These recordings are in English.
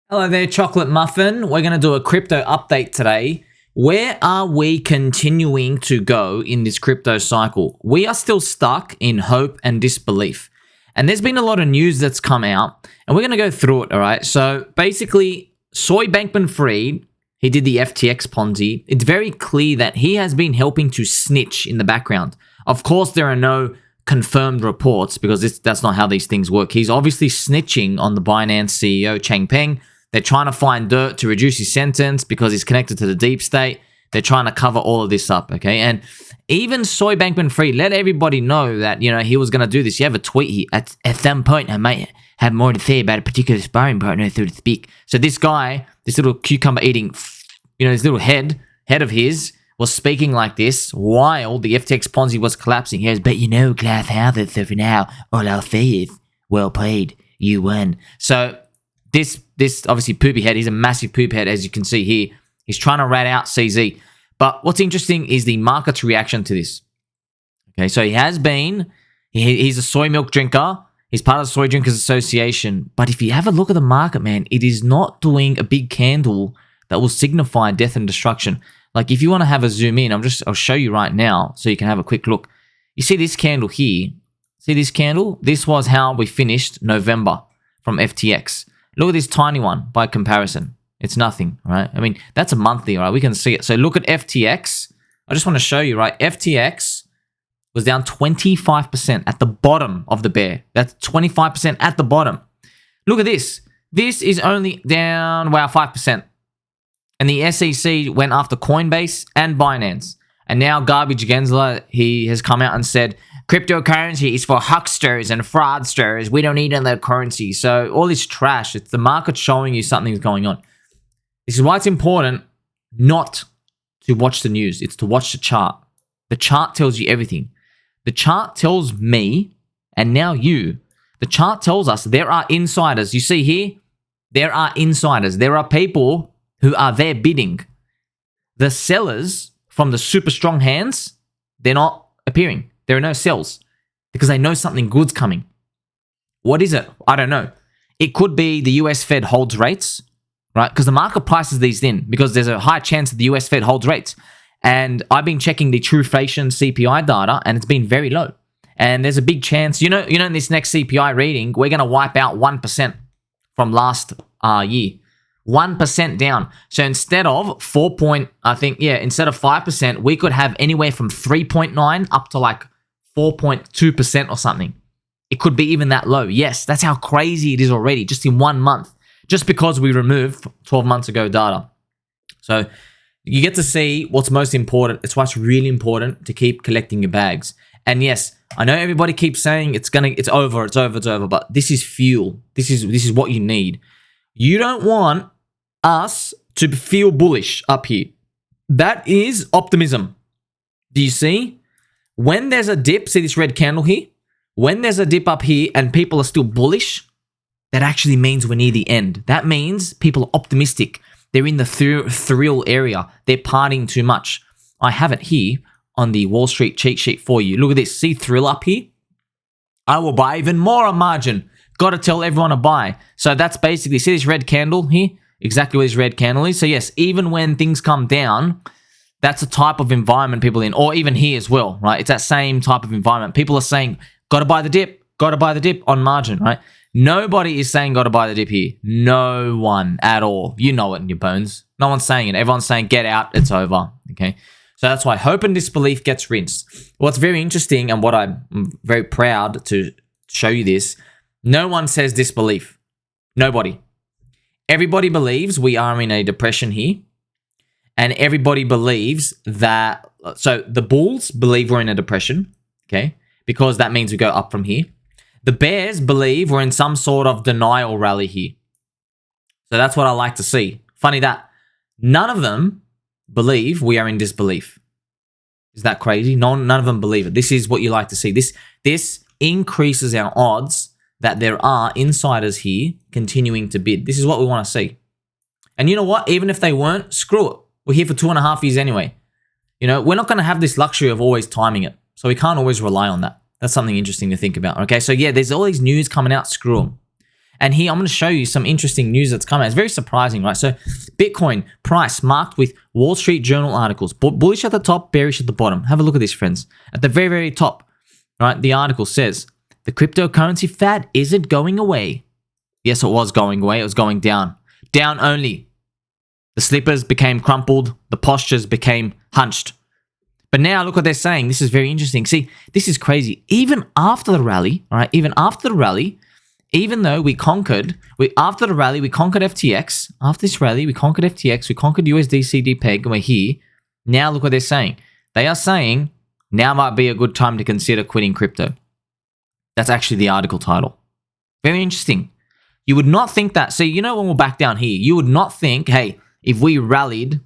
Hello there, Chocolate Muffin. We're going to do a crypto update today. Where are we continuing to go in this crypto cycle? We are still stuck in hope and disbelief. And there's been a lot of news that's come out, and we're going to go through it, all right? So basically, Soy Bankman-Fried, he did the FTX Ponzi. It's very clear that he has been helping to snitch in the background. Of course, there are no confirmed reports because that's not how these things work. He's obviously snitching on the Binance CEO, Changpeng. They're trying to find dirt to reduce his sentence because he's connected to the deep state. They're trying to cover all of this up, okay? And even Soy Bankman-Fried let everybody know that, he was going to do this. You have a tweet here. At some point, I might have more to say about a particular sparring partner, so to speak. So this guy, this little cucumber eating, his little head of his, was speaking like this while the FTX Ponzi was collapsing. He goes, but class houses, so for now, all I'll say is, well played, you won. So this obviously poopy head, he's a massive poop head, as you can see here. He's trying to rat out CZ. But what's interesting is the market's reaction to this. Okay, so he's a soy milk drinker. He's part of the Soy Drinkers Association. But if you have a look at the market, man, it is not doing a big candle that will signify death and destruction. Like if you want to have a zoom in, I'll show you right now so you can have a quick look. You see this candle here? See this candle? This was how we finished November from FTX. Look at this tiny one by comparison. It's nothing, right? I mean, that's a monthly, right? We can see it. So look at FTX. I just want to show you, right? FTX was down 25% at the bottom of the bear. That's 25% at the bottom. Look at this. This is only down, 5%. And the SEC went after Coinbase and Binance. And now Garbage Gensler, he has come out and said, cryptocurrency is for hucksters and fraudsters. We don't need another currency. So all this trash, it's the market showing you something's going on. This is why it's important not to watch the news. It's to watch the chart. The chart tells you everything. The chart tells me, and now you, the chart tells us there are insiders. You see here, there are insiders. There are people who are there bidding. The sellers from the super strong hands, they're not appearing. There are no sells because they know something good's coming. What is it? I don't know. It could be the US Fed holds rates, right? Because the market prices these in because there's a high chance that the US Fed holds rates. And I've been checking the Truflation CPI data and it's been very low. And there's a big chance, in this next CPI reading, we're going to wipe out 1% from last year. 1% down. So instead of instead of 5%, we could have anywhere from 3.9 up to like 4.2% or something. It could be even that low. Yes, that's how crazy it is already, just in 1 month, just because we removed 12 months ago data. So you get to see what's most important. It's why it's really important to keep collecting your bags. And yes, I know everybody keeps saying it's over, but this is fuel. This is what you need. You don't want us to feel bullish up here. That is optimism. Do you see? When there's a dip, see this red candle here? When there's a dip up here and people are still bullish, that actually means we're near the end. That means people are optimistic. They're in the thrill area. They're partying too much. I have it here on the Wall Street cheat sheet for you. Look at this. See thrill up here? I will buy even more on margin. Got to tell everyone to buy. So that's basically, see this red candle here? Exactly what this red candle is. So yes, even when things come down, that's the type of environment people are in, or even here as well, right? It's that same type of environment. People are saying, got to buy the dip on margin, right? Nobody is saying got to buy the dip here. No one at all. You know it in your bones. No one's saying it. Everyone's saying get out, it's over, okay? So that's why hope and disbelief gets rinsed. What's very interesting and what I'm very proud to show you this, no one says disbelief. Nobody. Everybody believes we are in a depression here. And everybody believes that, so the bulls believe we're in a depression, okay? Because that means we go up from here. The bears believe we're in some sort of denial rally here. So that's what I like to see. Funny that none of them believe we are in disbelief. Is that crazy? None of them believe it. This is what you like to see. This increases our odds that there are insiders here continuing to bid. This is what we want to see. And you know what? Even if they weren't, screw it. We're here for 2.5 years anyway. We're not going to have this luxury of always timing it. So we can't always rely on that. That's something interesting to think about. Okay, so yeah, there's all these news coming out. Screw them. And here, I'm going to show you some interesting news that's come out. It's very surprising, right? So Bitcoin price marked with Wall Street Journal articles. Bullish at the top, bearish at the bottom. Have a look at this, friends. At the very, very top, right, the article says, the cryptocurrency fad isn't going away. Yes, it was going away. It was going down. Down only. The slippers became crumpled. The postures became hunched. But now look what they're saying. This is very interesting. See, this is crazy. Even after the rally, all right, even after the rally, even though we conquered, after the rally, we conquered FTX. After this rally, we conquered FTX. We conquered USDCD peg, and we're here. Now look what they're saying. They are saying, now might be a good time to consider quitting crypto. That's actually the article title. Very interesting. You would not think that. See, you know when we're back down here, you would not think, hey, if we rallied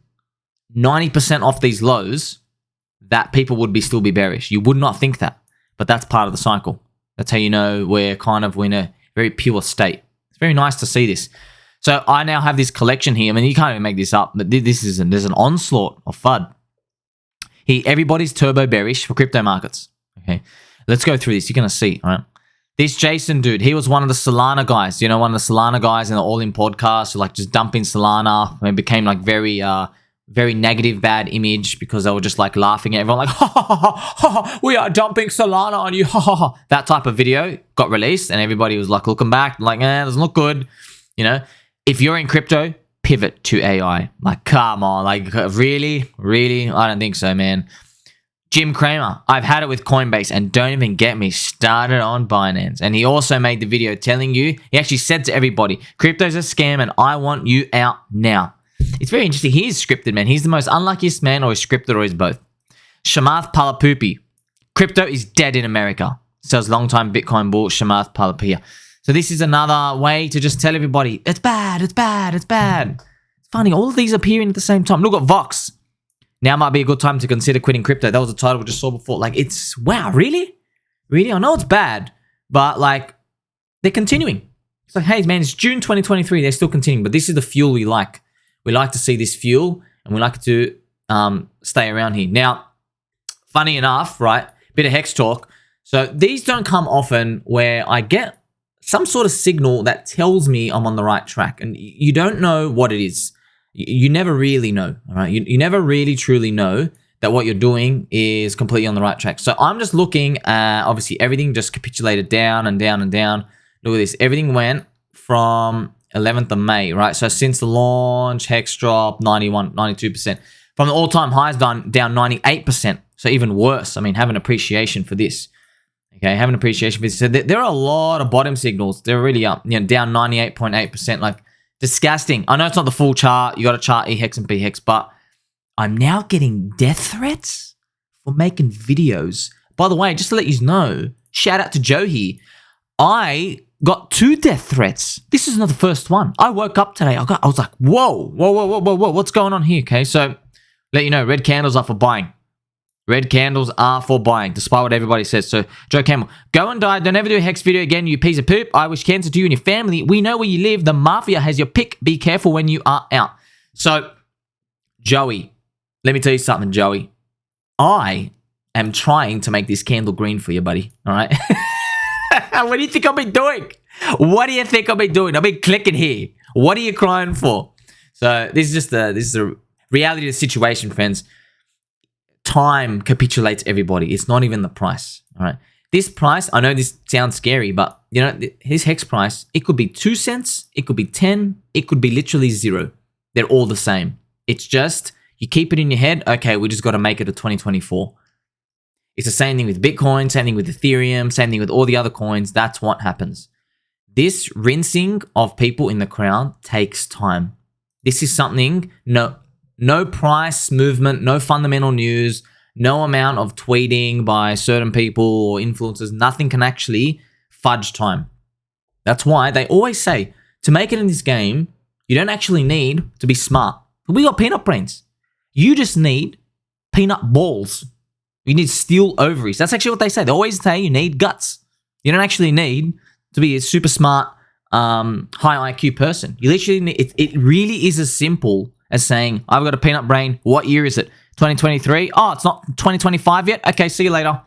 90% off these lows, that people would still be bearish. You would not think that. But that's part of the cycle. That's how you know we're kind of in a very pure state. It's very nice to see this. So I now have this collection here. I mean, you can't even make this up, but there's an onslaught of FUD. Everybody's turbo bearish for crypto markets. Okay, let's go through this. You're going to see, all right? This Jason dude, he was one of the Solana guys. You know, one of the Solana guys in the All In podcast who like just dumping Solana and became like very negative, bad image because they were just like laughing at everyone like, ha ha ha ha, we are dumping Solana on you, ha ha ha. That type of video got released and everybody was like looking back like, doesn't look good. You know, if you're in crypto, pivot to AI. Like, come on, like really? I don't think so, man. Jim Cramer, I've had it with Coinbase and don't even get me started on Binance. And he also made the video telling you, he actually said to everybody, crypto's a scam and I want you out now. It's very interesting. He is scripted, man. He's the most unluckiest man, or he's scripted, or he's both. Shamath Palapoopi, crypto is dead in America. Says longtime Bitcoin bull Shamath Palapia. So this is another way to just tell everybody, it's bad, it's bad, it's bad. It's funny, all of these appearing at the same time. Look at Vox. Now might be a good time to consider quitting crypto. That was the title we just saw before. Like, it's, wow, really? Really? I know it's bad, but like, they're continuing. It's like, hey, man, it's June 2023. They're still continuing, but this is the fuel we like. We like to see this fuel, and we like to stay around here. Now, funny enough, right, bit of hex talk. So these don't come often where I get some sort of signal that tells me I'm on the right track, and you don't know what it is. You never really know, all right? You never really truly know that what you're doing is completely on the right track. So I'm just looking at, obviously, everything just capitulated down and down and down. Look at this. Everything went from 11th of May, right? So since the launch, hex drop, 91, 92%. From the all-time highs, down 98%. So even worse. I mean, have an appreciation for this. Okay, have an appreciation for this. So there are a lot of bottom signals. They're really up, down 98.8%. Like, disgusting. I know it's not the full chart. You got to chart E-hex and B-hex, but I'm now getting death threats for making videos. By the way, just to let you know, shout out to Joe here. I got 2 death threats. This is not the first one. I woke up today. I was like, whoa, what's going on here? Okay, so let you know, red candles are for buying. Red candles are for buying, despite what everybody says. So, Joe Campbell, go and die. Don't ever do a hex video again, you piece of poop. I wish cancer to you and your family. We know where you live. The mafia has your pick. Be careful when you are out. So, Joey, let me tell you something, Joey. I am trying to make this candle green for you, buddy. All right? What do you think I've been doing? What do you think I've been doing? I've been clicking here. What are you crying for? So, this is the reality of the situation, friends. Time capitulates everybody. It's not even the price. All right. This price, I know this sounds scary, but you know, his hex price, it could be 2 cents, it could be 10, it could be literally 0. They're all the same. It's just, you keep it in your head, okay, we just got to make it to 2024. It's the same thing with Bitcoin, same thing with Ethereum, same thing with all the other coins. That's what happens. This rinsing of people in the crowd takes time. This is something, no price movement, no fundamental news, no amount of tweeting by certain people or influencers. Nothing can actually fudge time. That's why they always say, to make it in this game, you don't actually need to be smart. We got peanut brains. You just need peanut balls. You need steel ovaries. That's actually what they say. They always say you need guts. You don't actually need to be a super smart, high IQ person. You literally need, it really is as simple as saying, I've got a peanut brain. What year is it? 2023? Oh, it's not 2025 yet? Okay, see you later.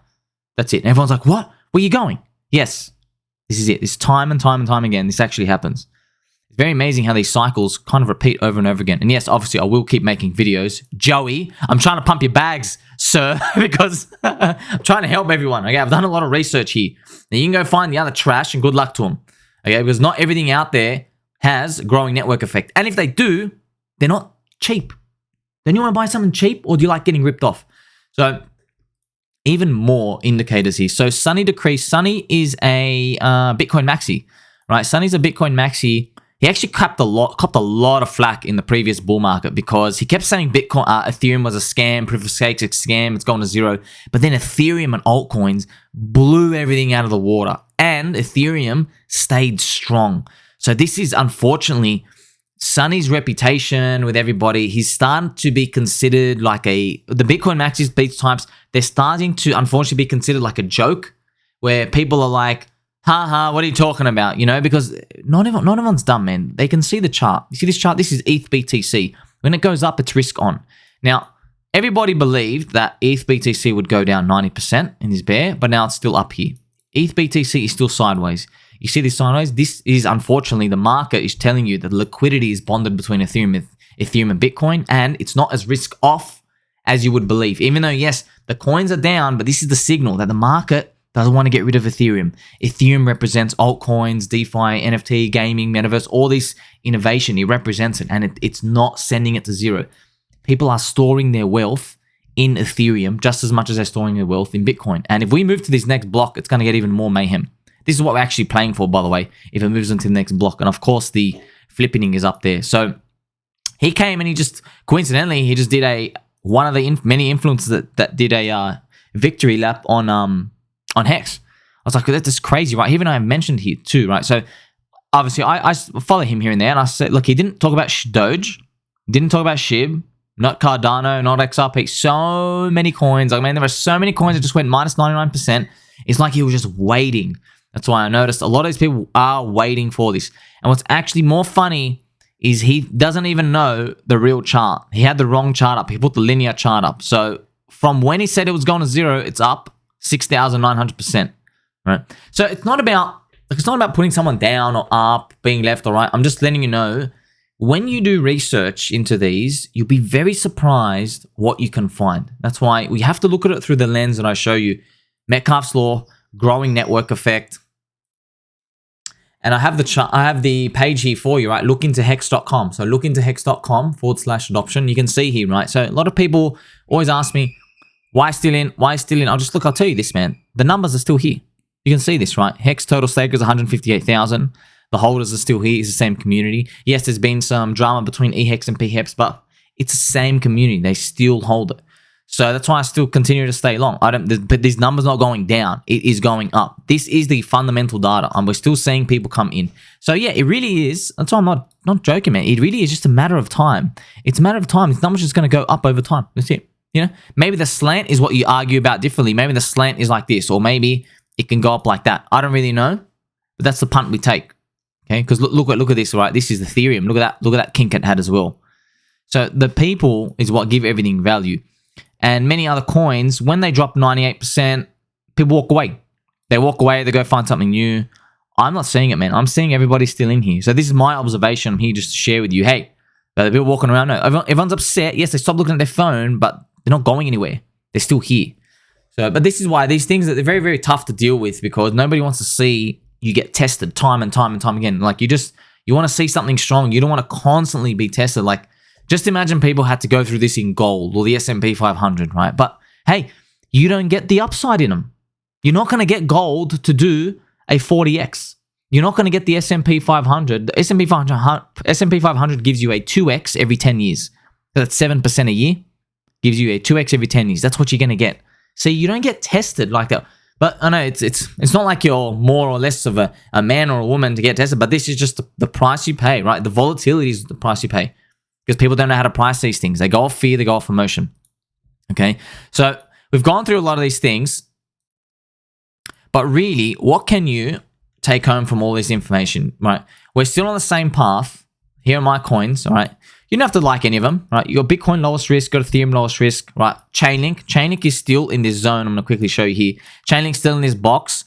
That's it. And everyone's like, what? Where are you going? Yes, This is it. This time and time and time again, this actually happens. It's very amazing how these cycles kind of repeat over and over again. And yes, obviously, I will keep making videos. Joey, I'm trying to pump your bags, sir, because I'm trying to help everyone. Okay, I've done a lot of research here. Now, you can go find the other trash and good luck to them. Okay, because not everything out there has growing network effect. And if they do, they're not cheap. Then you want to buy something cheap, or do you like getting ripped off? So even more indicators here. So Sunny decrease. Sunny is a Bitcoin Maxi, right? Sunny's a Bitcoin Maxi. He actually copped a lot of flack in the previous bull market because he kept saying Bitcoin, Ethereum was a scam, proof of stake is a scam, it's going to zero. But then Ethereum and altcoins blew everything out of the water, and Ethereum stayed strong. So this is unfortunately Sunny's reputation with everybody. He's starting to be considered like the Bitcoin Maxis, these types, they're starting to unfortunately be considered like a joke where people are like, haha, what are you talking about? You know, because not everyone's dumb, man. They can see the chart. You see this chart? This is ETH BTC. When it goes up, it's risk on. Now, everybody believed that ETH BTC would go down 90% in this bear, but now it's still up here. ETH BTC is still sideways. You see this sideways? This is, unfortunately, the market is telling you that the liquidity is bonded between Ethereum and Bitcoin, and it's not as risk off as you would believe. Even though, yes, the coins are down, but this is the signal that the market doesn't want to get rid of Ethereum. Ethereum represents altcoins, DeFi, NFT, gaming, metaverse, all this innovation. It represents it, and it's not sending it to zero. People are storing their wealth in Ethereum just as much as they're storing their wealth in Bitcoin. And if we move to this next block, it's going to get even more mayhem. This is what we're actually playing for, by the way, if it moves into the next block. And of course, the flippening is up there. So he came and he just, coincidentally, he just did one of the many influencers that did a victory lap on Hex. I was like, that's just crazy, right? Even I mentioned here too, right? So obviously, I follow him here and there, and I said, look, he didn't talk about Doge, didn't talk about SHIB, not Cardano, not XRP, so many coins. I mean, there were so many coins that just went minus 99%. It's like he was just waiting. That's why I noticed a lot of these people are waiting for this. And what's actually more funny is he doesn't even know the real chart. He had the wrong chart up. He put the linear chart up. So from when he said it was going to zero, it's up 6,900%. Right? So it's not about putting someone down or up, being left or right. I'm just letting you know, when you do research into these, you'll be very surprised what you can find. That's why we have to look at it through the lens that I show you. Metcalfe's law, growing network effect. And I have the page here for you, right? Look into hex.com. So look into hex.com/adoption. You can see here, right? So a lot of people always ask me, why still in? Why still in? I'll tell you this, man. The numbers are still here. You can see this, right? Hex total stakers 158,000. The holders are still here. It's the same community. Yes, there's been some drama between eHex and pHex, but it's the same community. They still hold it. So that's why I still continue to stay long. But these numbers not going down. It is going up. This is the fundamental data, and we're still seeing people come in. So yeah, it really is. That's why I'm not joking, man. It really is just a matter of time. It's a matter of time. This number's just going to go up over time. That's it. You know, maybe the slant is what you argue about differently. Maybe the slant is like this, or maybe it can go up like that. I don't really know, but that's the punt we take. Okay, because look at this, right? This is Ethereum. Look at that kink it had as well. So the people is what give everything value. And many other coins, when they drop 98%, people walk away. They walk away, they go find something new. I'm not seeing it, man. I'm seeing everybody still in here. So this is my observation. I'm here just to share with you. Hey, are people walking around? No, everyone's upset. Yes, they stopped looking at their phone, but they're not going anywhere. They're still here. So, but this is why these things are very, very tough to deal with, because nobody wants to see you get tested time and time and time again. Like you want to see something strong. You don't want to constantly be tested. Like, just imagine people had to go through this in gold or the S&P 500, right? But hey, you don't get the upside in them. You're not going to get gold to do a 40x. You're not going to get the S&P 500. The S&P 500 gives you a 2x every 10 years. So that's 7% a year. Gives you a 2x every 10 years. That's what you're going to get. See, you don't get tested like that. But I know it's not like you're more or less of a man or a woman to get tested, but this is just the price you pay, right? The volatility is the price you pay. Because people don't know how to price these things. They go off fear, they go off emotion. Okay? So we've gone through a lot of these things. But really, what can you take home from all this information, right? We're still on the same path. Here are my coins, all right? You don't have to like any of them, right? You got Bitcoin lowest risk, got Ethereum lowest risk, right? ChainLink is still in this zone. I'm going to quickly show you here. ChainLink's still in this box.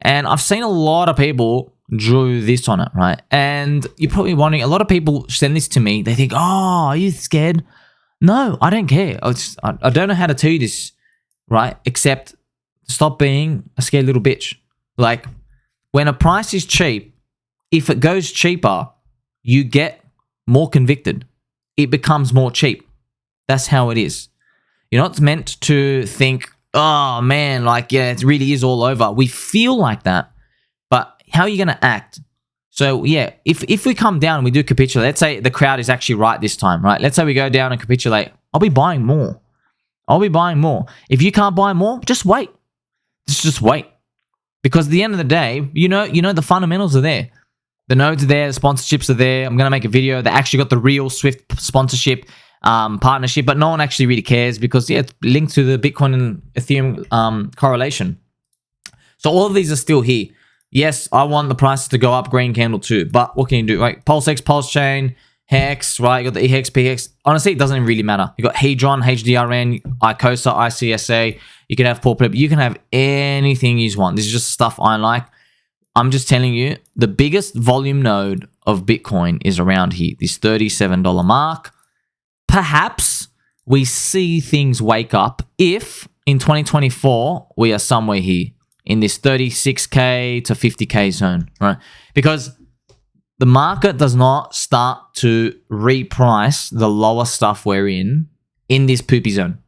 And I've seen a lot of people drew this on it, right? And you're probably wondering, a lot of people send this to me. They think, oh, are you scared? No, I don't care. I don't know how to tell you this, right? Except stop being a scared little bitch. Like, when a price is cheap, if it goes cheaper, you get more convicted. It becomes more cheap. That's how it is. You're not meant to think, oh man, like, yeah, it really is all over. We feel like that, but how are you going to act? So yeah, if we come down and we do capitulate, let's say the crowd is actually right this time, right? Let's say we go down and capitulate. I'll be buying more. I'll be buying more. If you can't buy more, just wait. Just wait. Because at the end of the day, you know the fundamentals are there. The nodes are there, the sponsorships are there. I'm going to make a video. They actually got the real Swift sponsorship partnership, but no one actually really cares because, yeah, it's linked to the Bitcoin and Ethereum correlation. So all of these are still here. Yes, I want the prices to go up, green candle too, but what can you do? Right? PulseX, Pulse Chain, Hex, right? You got the EHX, PHX. Honestly, it doesn't even really matter. You got Hedron, HDRN, ICOSA, ICSA. You can have Purple. You can have anything you want. This is just stuff I like. I'm just telling you, the biggest volume node of Bitcoin is around here, this $37 mark. Perhaps we see things wake up if in 2024 we are somewhere here in this 36K to 50K zone, right? Because the market does not start to reprice the lower stuff we're in this poopy zone.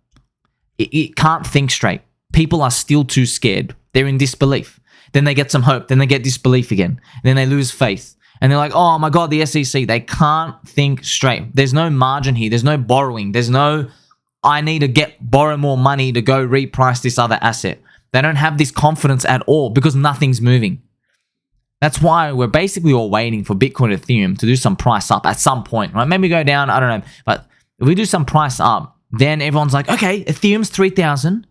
It can't think straight. People are still too scared. They're in disbelief. Then they get some hope. Then they get disbelief again. And then they lose faith. And they're like, oh my God, the SEC. They can't think straight. There's no margin here. There's no borrowing. There's no, I need to borrow more money to go reprice this other asset. They don't have this confidence at all because nothing's moving. That's why we're basically all waiting for Bitcoin and Ethereum to do some price up at some point, right? Maybe go down, I don't know. But if we do some price up, then everyone's like, okay, Ethereum's 3,000.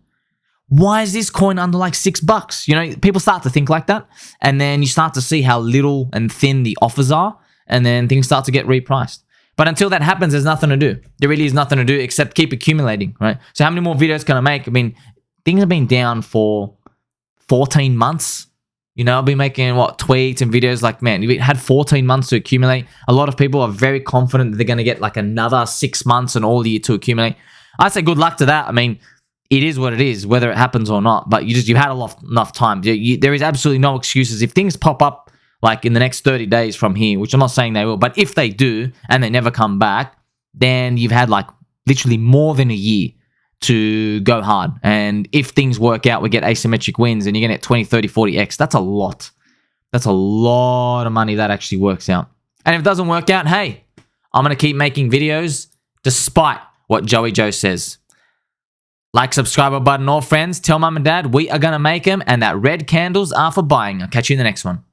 Why is this coin under like $6? You know, people start to think like that. And then you start to see how little and thin the offers are. And then things start to get repriced. But until that happens, there's nothing to do. There really is nothing to do except keep accumulating, right? So how many more videos can I make? I mean, things have been down for 14 months. You know, I've been making, tweets and videos like, man, we had 14 months to accumulate. A lot of people are very confident that they're going to get like another 6 months and all year to accumulate. I say good luck to that. I mean, it is what it is, whether it happens or not. But you had enough time. There is absolutely no excuses. If things pop up like in the next 30 days from here, which I'm not saying they will, but if they do and they never come back, then you've had like literally more than a year to go hard. And if things work out, we get asymmetric wins and you're going to get 20, 30, 40x. That's a lot. That's a lot of money that actually works out. And if it doesn't work out, hey, I'm going to keep making videos despite what Joey Joe says. Like, subscribe button, all friends. Tell mum and dad we are going to make them and that red candles are for buying. I'll catch you in the next one.